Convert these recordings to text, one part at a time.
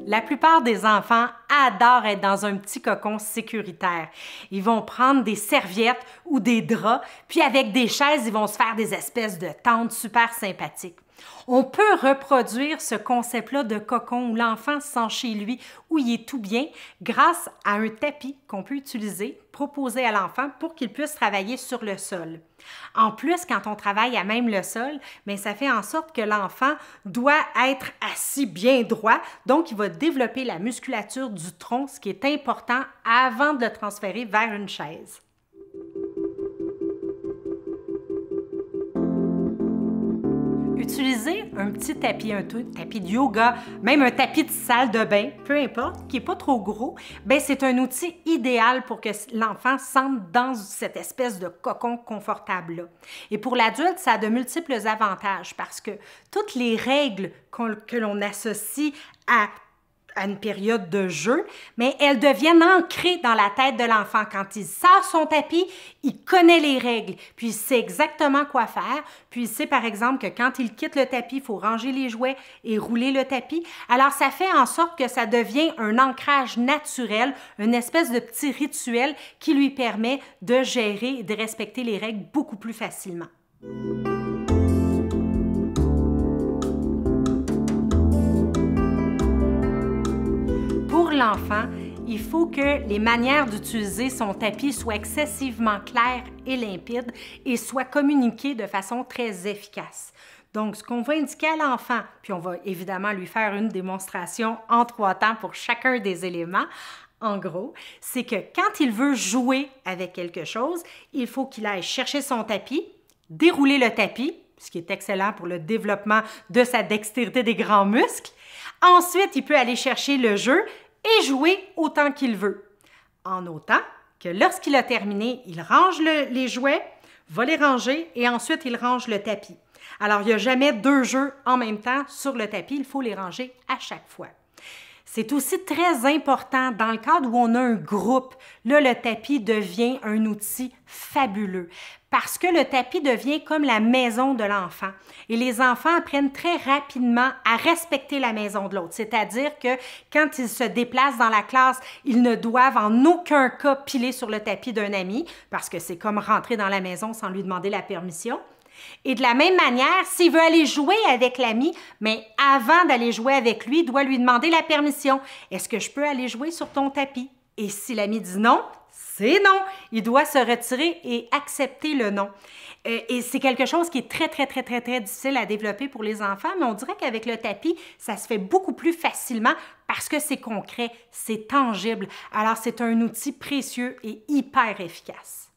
La plupart des enfants adorent être dans un petit cocon sécuritaire. Ils vont prendre des serviettes ou des draps, puis avec des chaises, ils vont se faire des espèces de tentes super sympathiques. On peut reproduire ce concept-là de cocon où l'enfant se sent chez lui, où il est tout bien, grâce à un tapis qu'on peut utiliser, proposer à l'enfant pour qu'il puisse travailler sur le sol. En plus, quand on travaille à même le sol, bien, ça fait en sorte que l'enfant doit être assis bien droit, donc il va développer la musculature du tronc, ce qui est important avant de le transférer vers une chaise. Utiliser un petit tapis, tapis de yoga, même un tapis de salle de bain, peu importe, qui n'est pas trop gros, bien, c'est un outil idéal pour que l'enfant sente dans cette espèce de cocon confortable-là. Et pour l'adulte, ça a de multiples avantages parce que toutes les règles que l'on associe à une période de jeu, mais elles deviennent ancrées dans la tête de l'enfant. Quand il sort son tapis, il connaît les règles, puis il sait exactement quoi faire, puis il sait par exemple que quand il quitte le tapis, il faut ranger les jouets et rouler le tapis. Alors ça fait en sorte que ça devient un ancrage naturel, une espèce de petit rituel qui lui permet de gérer et de respecter les règles beaucoup plus facilement. Pour l'enfant, il faut que les manières d'utiliser son tapis soient excessivement claires et limpides et soient communiquées de façon très efficace. Donc, ce qu'on va indiquer à l'enfant, puis on va évidemment lui faire une démonstration en 3 temps pour chacun des éléments, en gros, c'est que quand il veut jouer avec quelque chose, il faut qu'il aille chercher son tapis, dérouler le tapis, ce qui est excellent pour le développement de sa dextérité des grands muscles. Ensuite, il peut aller chercher le jeu et jouer autant qu'il veut. En autant que lorsqu'il a terminé, il range les jouets, va les ranger et ensuite il range le tapis. Alors, il n'y a jamais 2 jeux en même temps sur le tapis, il faut les ranger à chaque fois. C'est aussi très important dans le cadre où on a un groupe. Là, le tapis devient un outil fabuleux parce que le tapis devient comme la maison de l'enfant. Et les enfants apprennent très rapidement à respecter la maison de l'autre. C'est-à-dire que quand ils se déplacent dans la classe, ils ne doivent en aucun cas piler sur le tapis d'un ami parce que c'est comme rentrer dans la maison sans lui demander la permission. Et de la même manière, s'il veut aller jouer avec l'ami, mais avant d'aller jouer avec lui, il doit lui demander la permission. Est-ce que je peux aller jouer sur ton tapis? Et si l'ami dit non, c'est non. Il doit se retirer et accepter le non. Et c'est quelque chose qui est très difficile à développer pour les enfants, mais on dirait qu'avec le tapis, ça se fait beaucoup plus facilement parce que c'est concret, c'est tangible. Alors, c'est un outil précieux et hyper efficace.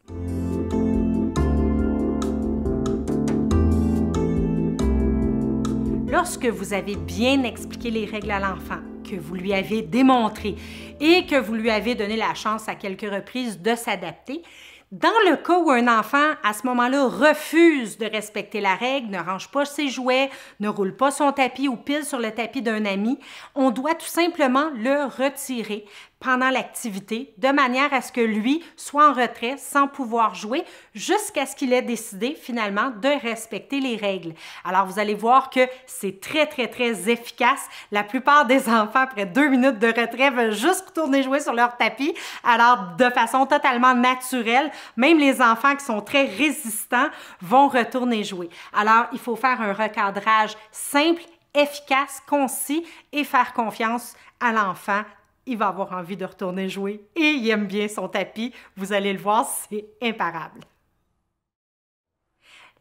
Lorsque vous avez bien expliqué les règles à l'enfant, que vous lui avez démontré et que vous lui avez donné la chance à quelques reprises de s'adapter, dans le cas où un enfant, à ce moment-là, refuse de respecter la règle, ne range pas ses jouets, ne roule pas son tapis ou pile sur le tapis d'un ami, on doit tout simplement le retirer pendant l'activité, de manière à ce que lui soit en retrait sans pouvoir jouer jusqu'à ce qu'il ait décidé finalement de respecter les règles. Alors, vous allez voir que c'est très efficace. La plupart des enfants, après 2 minutes de retrait, veulent juste retourner jouer sur leur tapis. Alors, de façon totalement naturelle, même les enfants qui sont très résistants vont retourner jouer. Alors, il faut faire un recadrage simple, efficace, concis et faire confiance à l'enfant. Il va avoir envie de retourner jouer et il aime bien son tapis. Vous allez le voir, c'est imparable.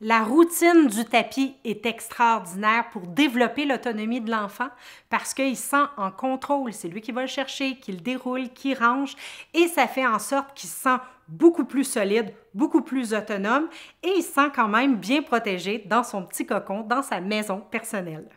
La routine du tapis est extraordinaire pour développer l'autonomie de l'enfant parce qu'il se sent en contrôle. C'est lui qui va le chercher, qui le déroule, qui range et ça fait en sorte qu'il se sent beaucoup plus solide, beaucoup plus autonome et il se sent quand même bien protégé dans son petit cocon, dans sa maison personnelle.